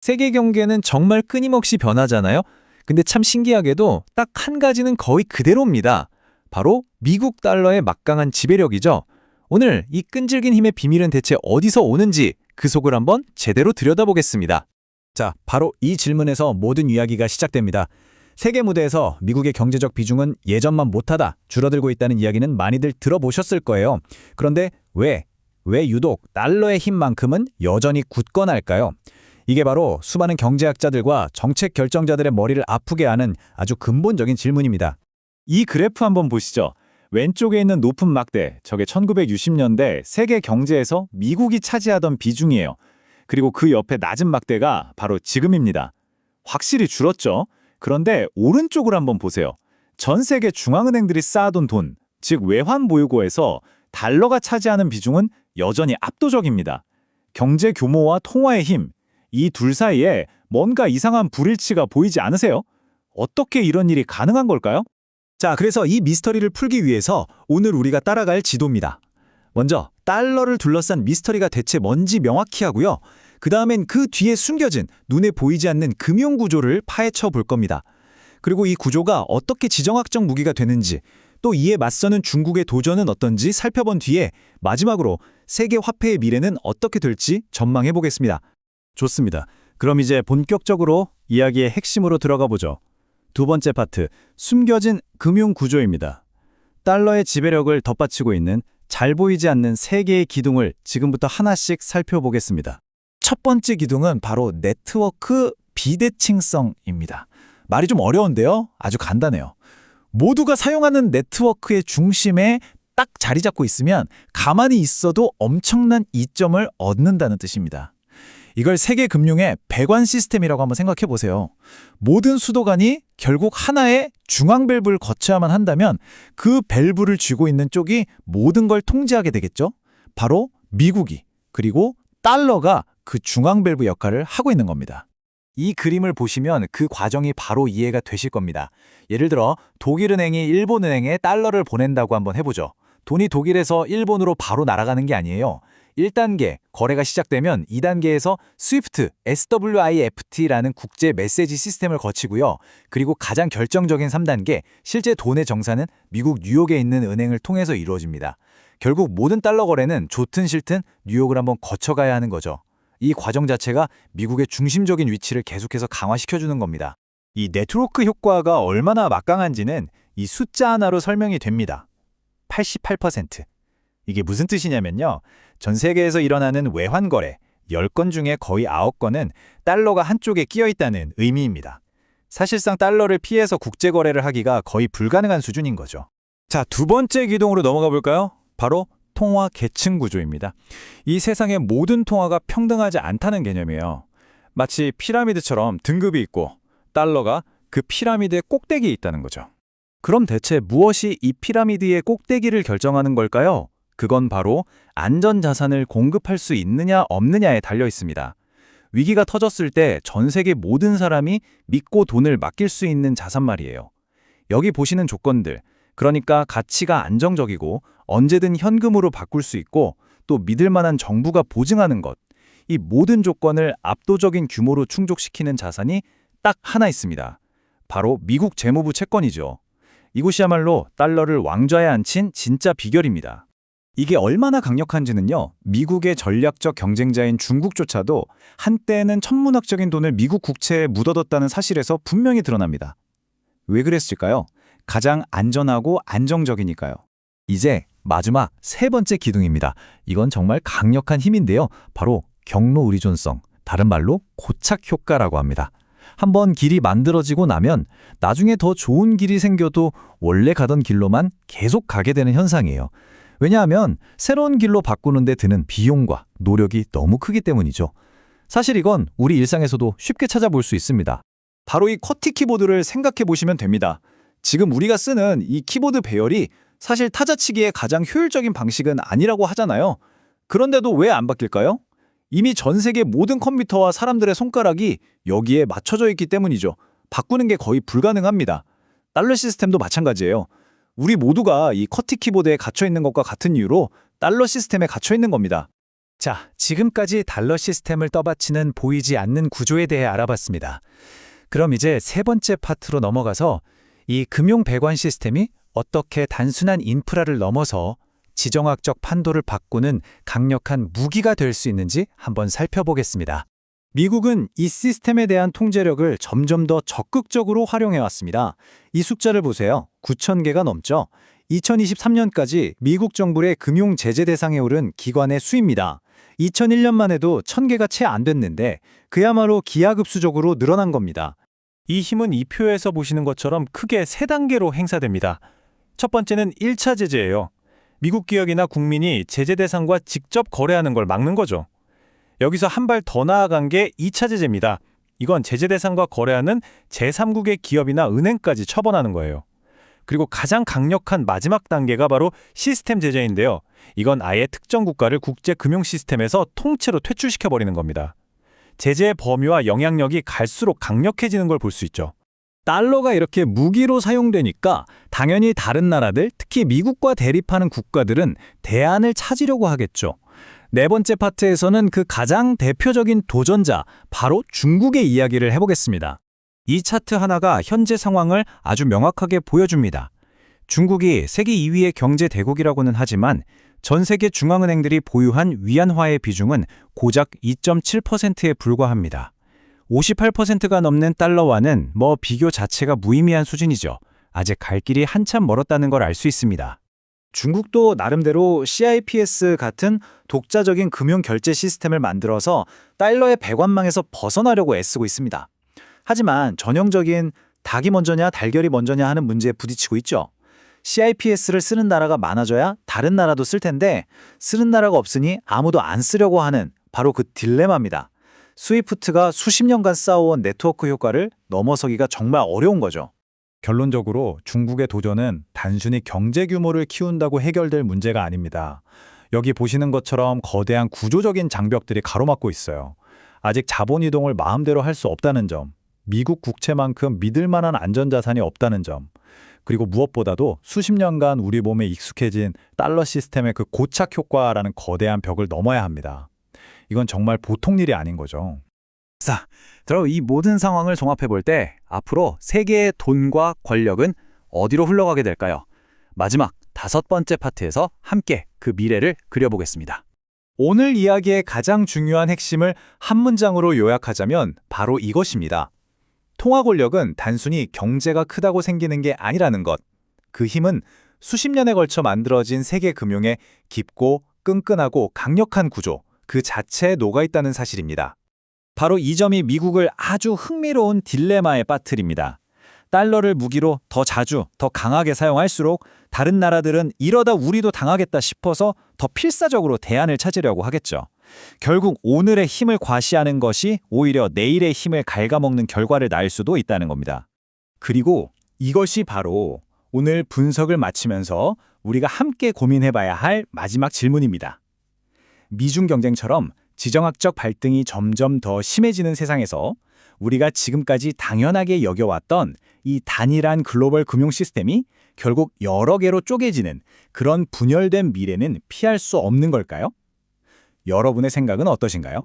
세계 경제는 정말 끊임없이 변하잖아요. 근데 참 신기하게도 딱 한 가지는 거의 그대로입니다. 바로 미국 달러의 막강한 지배력이죠. 오늘 이 끈질긴 힘의 비밀은 대체 어디서 오는지 그 속을 한번 제대로 들여다보겠습니다. 자, 바로 이 질문에서 모든 이야기가 시작됩니다. 세계 무대에서 미국의 경제적 비중은 예전만 못하다 줄어들고 있다는 이야기는 많이들 들어보셨을 거예요. 그런데 왜 유독 달러의 힘만큼은 여전히 굳건할까요? 이게 바로 수많은 경제학자들과 정책 결정자들의 머리를 아프게 하는 아주 근본적인 질문입니다. 이 그래프 한번 보시죠. 왼쪽에 있는 높은 막대, 저게 1960년대 세계 경제에서 미국이 차지하던 비중이에요. 그리고 그 옆에 낮은 막대가 바로 지금입니다. 확실히 줄었죠? 그런데 오른쪽을 한번 보세요. 전 세계 중앙은행들이 쌓아둔 돈, 즉 외환 보유고에서 달러가 차지하는 비중은 여전히 압도적입니다. 경제 규모와 통화의 힘, 이 둘 사이에 뭔가 이상한 불일치가 보이지 않으세요? 어떻게 이런 일이 가능한 걸까요? 자, 그래서 이 미스터리를 풀기 위해서 오늘 우리가 따라갈 지도입니다. 먼저 달러를 둘러싼 미스터리가 대체 뭔지 명확히 하고요. 그 다음엔 그 뒤에 숨겨진 눈에 보이지 않는 금융 구조를 파헤쳐 볼 겁니다. 그리고 이 구조가 어떻게 지정학적 무기가 되는지, 또 이에 맞서는 중국의 도전은 어떤지 살펴본 뒤에 마지막으로 세계 화폐의 미래는 어떻게 될지 전망해 보겠습니다. 좋습니다. 그럼 이제 본격적으로 이야기의 핵심으로 들어가 보죠. 두 번째 파트, 숨겨진 금융 구조입니다. 달러의 지배력을 덧받치고 있는 잘 보이지 않는 세 개의 기둥을 지금부터 하나씩 살펴보겠습니다. 첫 번째 기둥은 바로 네트워크 비대칭성입니다. 말이 좀 어려운데요. 아주 간단해요. 모두가 사용하는 네트워크의 중심에 딱 자리 잡고 있으면 가만히 있어도 엄청난 이점을 얻는다는 뜻입니다. 이걸 세계 금융의 배관 시스템이라고 한번 생각해 보세요. 모든 수도관이 결국 하나의 중앙 밸브를 거쳐야만 한다면 그 밸브를 쥐고 있는 쪽이 모든 걸 통제하게 되겠죠? 바로 미국이, 그리고 달러가 그 중앙 밸브 역할을 하고 있는 겁니다. 이 그림을 보시면 그 과정이 바로 이해가 되실 겁니다. 예를 들어 독일은행이 일본은행에 달러를 보낸다고 한번 해보죠. 돈이 독일에서 일본으로 바로 날아가는 게 아니에요. 1단계, 거래가 시작되면 2단계에서 스위프트, SWIFT라는 국제 메시지 시스템을 거치고요. 그리고 가장 결정적인 3단계, 실제 돈의 정산은 미국 뉴욕에 있는 은행을 통해서 이루어집니다. 결국 모든 달러 거래는 좋든 싫든 뉴욕을 한번 거쳐가야 하는 거죠. 이 과정 자체가 미국의 중심적인 위치를 계속해서 강화시켜주는 겁니다. 이 네트워크 효과가 얼마나 막강한지는 이 숫자 하나로 설명이 됩니다. 88%. 이게 무슨 뜻이냐면요. 전 세계에서 일어나는 외환 거래 10건 중에 거의 9건은 달러가 한쪽에 끼어 있다는 의미입니다. 사실상 달러를 피해서 국제 거래를 하기가 거의 불가능한 수준인 거죠. 자, 두 번째 기둥으로 넘어가 볼까요? 바로 통화 계층 구조입니다. 이 세상의 모든 통화가 평등하지 않다는 개념이에요. 마치 피라미드처럼 등급이 있고 달러가 그 피라미드의 꼭대기에 있다는 거죠. 그럼 대체 무엇이 이 피라미드의 꼭대기를 결정하는 걸까요? 그건 바로 안전자산을 공급할 수 있느냐 없느냐에 달려 있습니다. 위기가 터졌을 때 전 세계 모든 사람이 믿고 돈을 맡길 수 있는 자산 말이에요. 여기 보시는 조건들, 그러니까 가치가 안정적이고 언제든 현금으로 바꿀 수 있고 또 믿을 만한 정부가 보증하는 것, 이 모든 조건을 압도적인 규모로 충족시키는 자산이 딱 하나 있습니다. 바로 미국 재무부 채권이죠. 이곳이야말로 달러를 왕좌에 앉힌 진짜 비결입니다. 이게 얼마나 강력한지는요, 미국의 전략적 경쟁자인 중국조차도 한때는 천문학적인 돈을 미국 국채에 묻어뒀다는 사실에서 분명히 드러납니다. 왜 그랬을까요? 가장 안전하고 안정적이니까요. 이제 마지막 세 번째 기둥입니다. 이건 정말 강력한 힘인데요. 바로 경로 의존성, 다른 말로 고착 효과라고 합니다. 한번 길이 만들어지고 나면 나중에 더 좋은 길이 생겨도 원래 가던 길로만 계속 가게 되는 현상이에요. 왜냐하면 새로운 길로 바꾸는 데 드는 비용과 노력이 너무 크기 때문이죠. 사실 이건 우리 일상에서도 쉽게 찾아볼 수 있습니다. 바로 이 커티 키보드를 생각해 보시면 됩니다. 지금 우리가 쓰는 이 키보드 배열이 사실 타자치기의 가장 효율적인 방식은 아니라고 하잖아요. 그런데도 왜 안 바뀔까요? 이미 전 세계 모든 컴퓨터와 사람들의 손가락이 여기에 맞춰져 있기 때문이죠. 바꾸는 게 거의 불가능합니다. 달러 시스템도 마찬가지예요. 우리 모두가 이 커티 키보드에 갇혀 있는 것과 같은 이유로 달러 시스템에 갇혀 있는 겁니다. 자, 지금까지 달러 시스템을 떠받치는 보이지 않는 구조에 대해 알아봤습니다. 그럼 이제 세 번째 파트로 넘어가서 이 금융 배관 시스템이 어떻게 단순한 인프라를 넘어서 지정학적 판도를 바꾸는 강력한 무기가 될 수 있는지 한번 살펴보겠습니다. 미국은 이 시스템에 대한 통제력을 점점 더 적극적으로 활용해왔습니다. 이 숫자를 보세요. 9,000개가 넘죠. 2023년까지 미국 정부의 금융 제재 대상에 오른 기관의 수입니다. 2001년만 해도 1,000개가 채 안 됐는데 그야말로 기하급수적으로 늘어난 겁니다. 이 힘은 이 표에서 보시는 것처럼 크게 세 단계로 행사됩니다. 첫 번째는 1차 제재예요. 미국 기업이나 국민이 제재 대상과 직접 거래하는 걸 막는 거죠. 여기서 한 발 더 나아간 게 2차 제재입니다. 이건 제재 대상과 거래하는 제3국의 기업이나 은행까지 처벌하는 거예요. 그리고 가장 강력한 마지막 단계가 바로 시스템 제재인데요. 이건 아예 특정 국가를 국제 금융 시스템에서 통째로 퇴출시켜버리는 겁니다. 제재의 범위와 영향력이 갈수록 강력해지는 걸 볼 수 있죠. 달러가 이렇게 무기로 사용되니까 당연히 다른 나라들, 특히 미국과 대립하는 국가들은 대안을 찾으려고 하겠죠. 네 번째 파트에서는 그 가장 대표적인 도전자, 바로 중국의 이야기를 해보겠습니다. 이 차트 하나가 현재 상황을 아주 명확하게 보여줍니다. 중국이 세계 2위의 경제 대국이라고는 하지만 전 세계 중앙은행들이 보유한 위안화의 비중은 고작 2.7%에 불과합니다. 58%가 넘는 달러와는 비교 자체가 무의미한 수준이죠. 아직 갈 길이 한참 멀었다는 걸 알 수 있습니다. 중국도 나름대로 CIPS 같은 독자적인 금융 결제 시스템을 만들어서 달러의 배관망에서 벗어나려고 애쓰고 있습니다. 하지만 전형적인 닭이 먼저냐 달걀이 먼저냐 하는 문제에 부딪히고 있죠. CIPS를 쓰는 나라가 많아져야 다른 나라도 쓸 텐데 쓰는 나라가 없으니 아무도 안 쓰려고 하는 바로 그 딜레마입니다. 스위프트가 수십 년간 쌓아온 네트워크 효과를 넘어서기가 정말 어려운 거죠. 결론적으로 중국의 도전은 단순히 경제 규모를 키운다고 해결될 문제가 아닙니다. 여기 보시는 것처럼 거대한 구조적인 장벽들이 가로막고 있어요. 아직 자본 이동을 마음대로 할 수 없다는 점, 미국 국채만큼 믿을 만한 안전자산이 없다는 점, 그리고 무엇보다도 수십 년간 우리 몸에 익숙해진 달러 시스템의 그 고착 효과라는 거대한 벽을 넘어야 합니다. 이건 정말 보통 일이 아닌 거죠. 자, 그럼 이 모든 상황을 종합해 볼 때 앞으로 세계의 돈과 권력은 어디로 흘러가게 될까요? 마지막 5번째 파트에서 함께 그 미래를 그려보겠습니다. 오늘 이야기의 가장 중요한 핵심을 한 문장으로 요약하자면 바로 이것입니다. 통화 권력은 단순히 경제가 크다고 생기는 게 아니라는 것. 그 힘은 수십 년에 걸쳐 만들어진 세계 금융의 깊고 끈끈하고 강력한 구조, 그 자체에 녹아있다는 사실입니다. 바로 이 점이 미국을 아주 흥미로운 딜레마에 빠뜨립니다. 달러를 무기로 더 자주, 더 강하게 사용할수록 다른 나라들은 이러다 우리도 당하겠다 싶어서 더 필사적으로 대안을 찾으려고 하겠죠. 결국 오늘의 힘을 과시하는 것이 오히려 내일의 힘을 갉아먹는 결과를 낳을 수도 있다는 겁니다. 그리고 이것이 바로 오늘 분석을 마치면서 우리가 함께 고민해봐야 할 마지막 질문입니다. 미중 경쟁처럼 지정학적 발등이 점점 더 심해지는 세상에서 우리가 지금까지 당연하게 여겨왔던 이 단일한 글로벌 금융 시스템이 결국 여러 개로 쪼개지는 그런 분열된 미래는 피할 수 없는 걸까요? 여러분의 생각은 어떠신가요?